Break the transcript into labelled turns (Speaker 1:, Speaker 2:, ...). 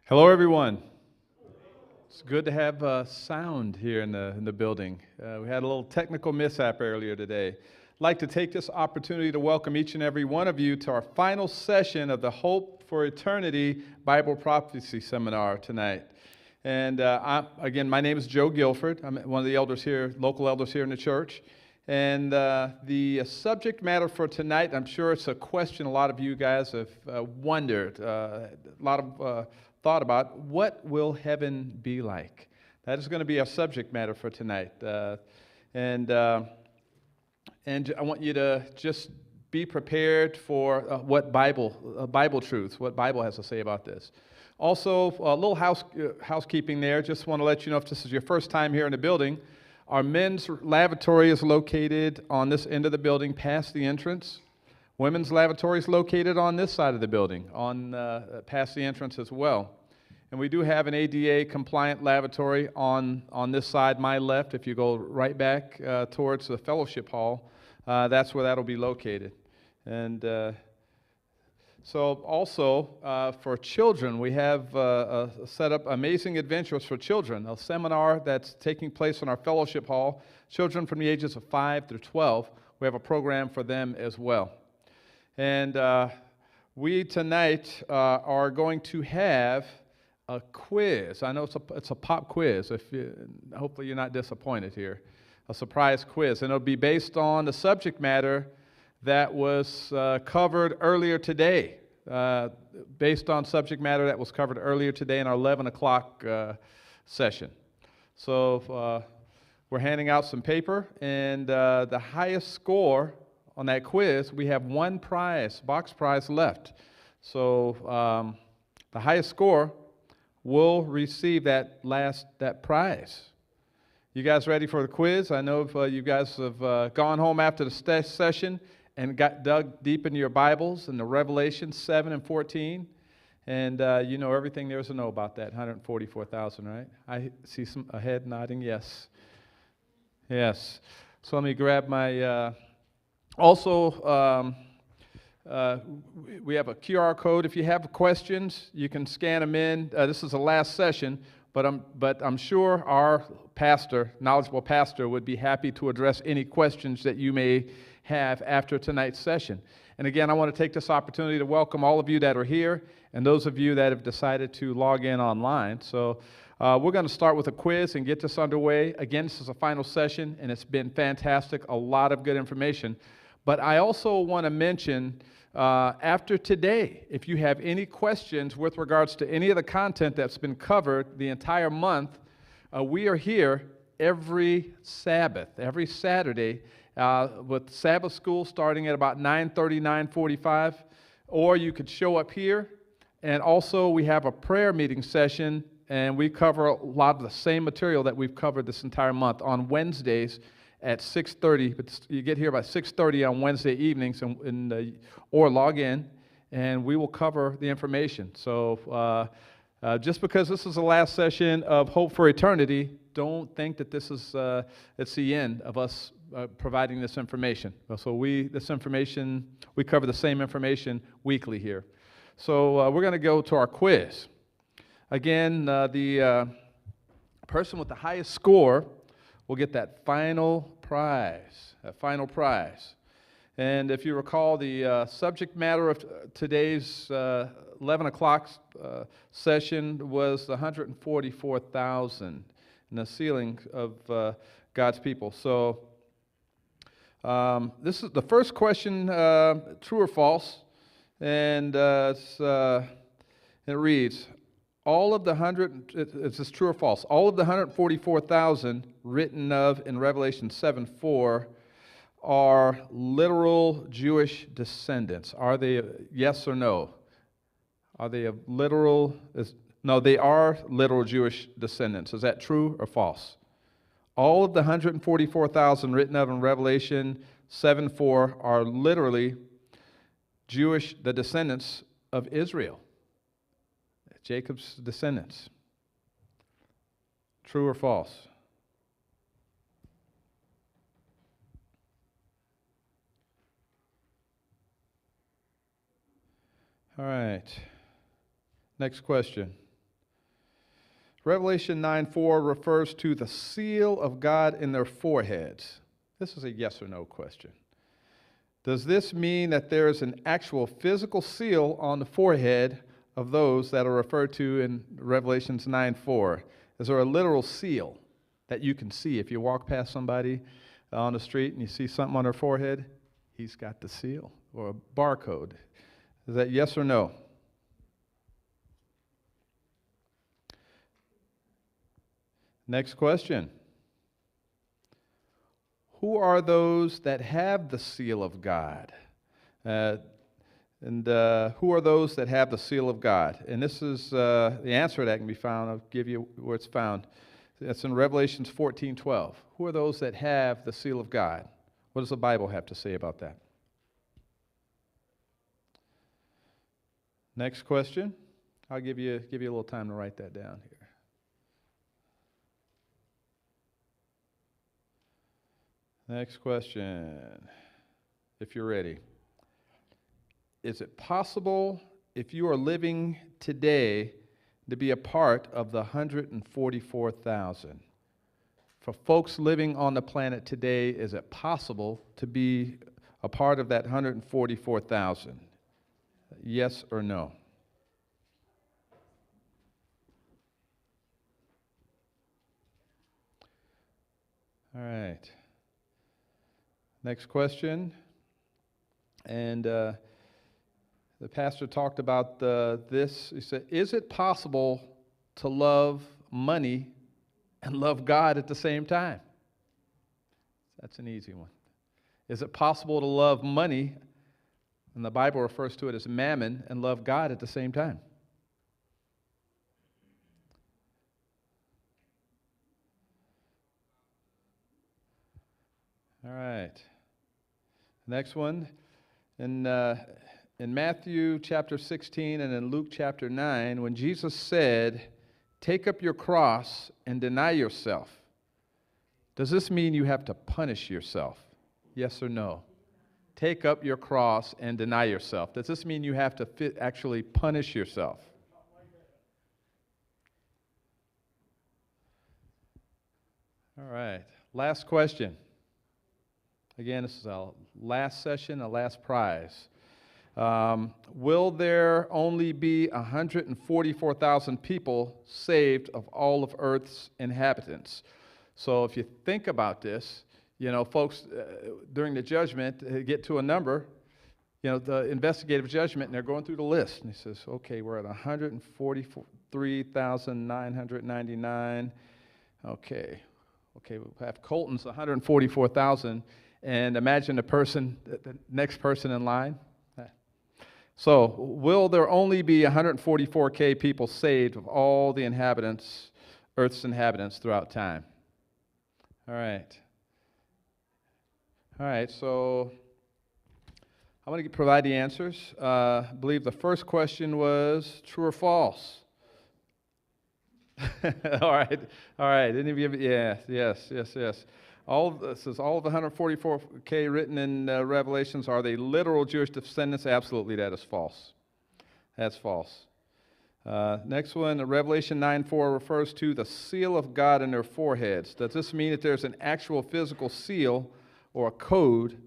Speaker 1: Hello, everyone. It's good to have sound here in the building. We had a little technical mishap earlier today. I'd like to take this opportunity to welcome each and every one of you to our final session of the Hope for Eternity Bible Prophecy Seminar tonight. And again, my name is Joe Guilford. I'm one of the elders here, local elders here in the church. And the subject matter for tonight, I'm sure it's a question a lot of you guys have wondered, a lot of thought about. What will heaven be like? That is going to be our subject matter for tonight. And I want you to just be prepared for what Bible truth, what Bible has to say about this. Also, a little housekeeping there. Just want to let you know, if this is your first time here in the building, our men's lavatory is located on this end of the building past the entrance. Women's lavatory is located on this side of the building, past the entrance as well. And we do have an ADA compliant lavatory on this side, my left. If you go right back towards the fellowship hall, that's where that'll be located. And so also for children, we have set up Amazing Adventures for Children, a seminar that's taking place in our fellowship hall. Children from the ages of 5 through 12, we have a program for them as well. And we tonight are going to have a quiz. I know it's a pop quiz. Hopefully you're not disappointed here. A surprise quiz. And it'll be based on the subject matter that was covered earlier today, based on subject matter that was covered earlier today in our 11 o'clock session. So we're handing out some paper, and the highest score on that quiz, we have one box prize left. So the highest score will receive that prize. You guys ready for the quiz? I know you guys have gone home after the session and got dug deep into your Bibles in the Revelation 7 and 14. And you know everything there is to know about that 144,000, right? I see a head nodding, yes. Yes. So let me grab my... we have a QR code. If you have questions, you can scan them in. This is the last session, but I'm sure our knowledgeable pastor, would be happy to address any questions that you may have after tonight's session. And again, I want to take this opportunity to welcome all of you that are here and those of you that have decided to log in online. So we're going to start with a quiz and get this underway. Again, this is a final session, and it's been fantastic, a lot of good information. But I also want to mention, after today, if you have any questions with regards to any of the content that's been covered the entire month, we are here every Sabbath, every Saturday, with Sabbath school starting at about 9:30, 9:45, or you could show up here. And also we have a prayer meeting session, and we cover a lot of the same material that we've covered this entire month on Wednesdays at 6:30. But you get here about 6:30 on Wednesday evenings, or log in, and we will cover the information. So just because this is the last session of Hope for Eternity, don't think that this is it's the end of us providing this information. So we cover the same information weekly here. So we're going to go to our quiz. Again, the person with the highest score will get that final prize. And if you recall, the subject matter of today's 11 o'clock session was the 144,000 and the sealing of God's people. So this is the first question, true or false, and it reads, is this true or false? All of the 144,000 written of in Revelation 7:4 are literal Jewish descendants. Are they yes or no? Are they no, they are literal Jewish descendants. Is that true or false? All of the 144,000 written of in Revelation 7:4 are literally the descendants of Israel. Jacob's descendants. True or false? All right. Next question. Revelation 9:4 refers to the seal of God in their foreheads. This is a yes or no question. Does this mean that there is an actual physical seal on the forehead of those that are referred to in Revelations 9:4? Is there a literal seal that you can see? If you walk past somebody on the street and you see something on their forehead, he's got the seal or a barcode. Is that yes or no? Next question. Who are those that have the seal of God? Who are those that have the seal of God? And this is the answer that can be found. I'll give you where it's found. It's in Revelations 14:12. Who are those that have the seal of God? What does the Bible have to say about that? Next question. I'll give you a little time to write that down here. Next question, if you're ready. Is it possible, if you are living today, to be a part of the 144,000? For folks living on the planet today, is it possible to be a part of that 144,000? Yes or no? All right. Next question. And the pastor talked about this. He said, is it possible to love money and love God at the same time? That's an easy one. Is it possible to love money, and the Bible refers to it as mammon, and love God at the same time? All right. Next one. In Matthew chapter 16 and in Luke chapter 9, when Jesus said, take up your cross and deny yourself, does this mean you have to punish yourself? Yes or no? Take up your cross and deny yourself. Does this mean you have to actually punish yourself? All right. Last question. Again, this is our last session, our last prize. Will there only be 144,000 people saved of all of Earth's inhabitants? So if you think about this, folks, during the judgment, get to a number, the investigative judgment, and they're going through the list. And he says, okay, we're at 143,999. Okay, we'll have Colton's 144,000. And imagine the next person in line. So, will there only be 144K people saved of all the inhabitants, Earth's inhabitants throughout time? All right, so I'm going to provide the answers. I believe the first question was true or false? All right. Any of you? Yes. This is all of the 144K written in Revelations. Are they literal Jewish descendants? Absolutely, that is false. That's false. Next one, Revelation 9:4 refers to the seal of God in their foreheads. Does this mean that there's an actual physical seal or a code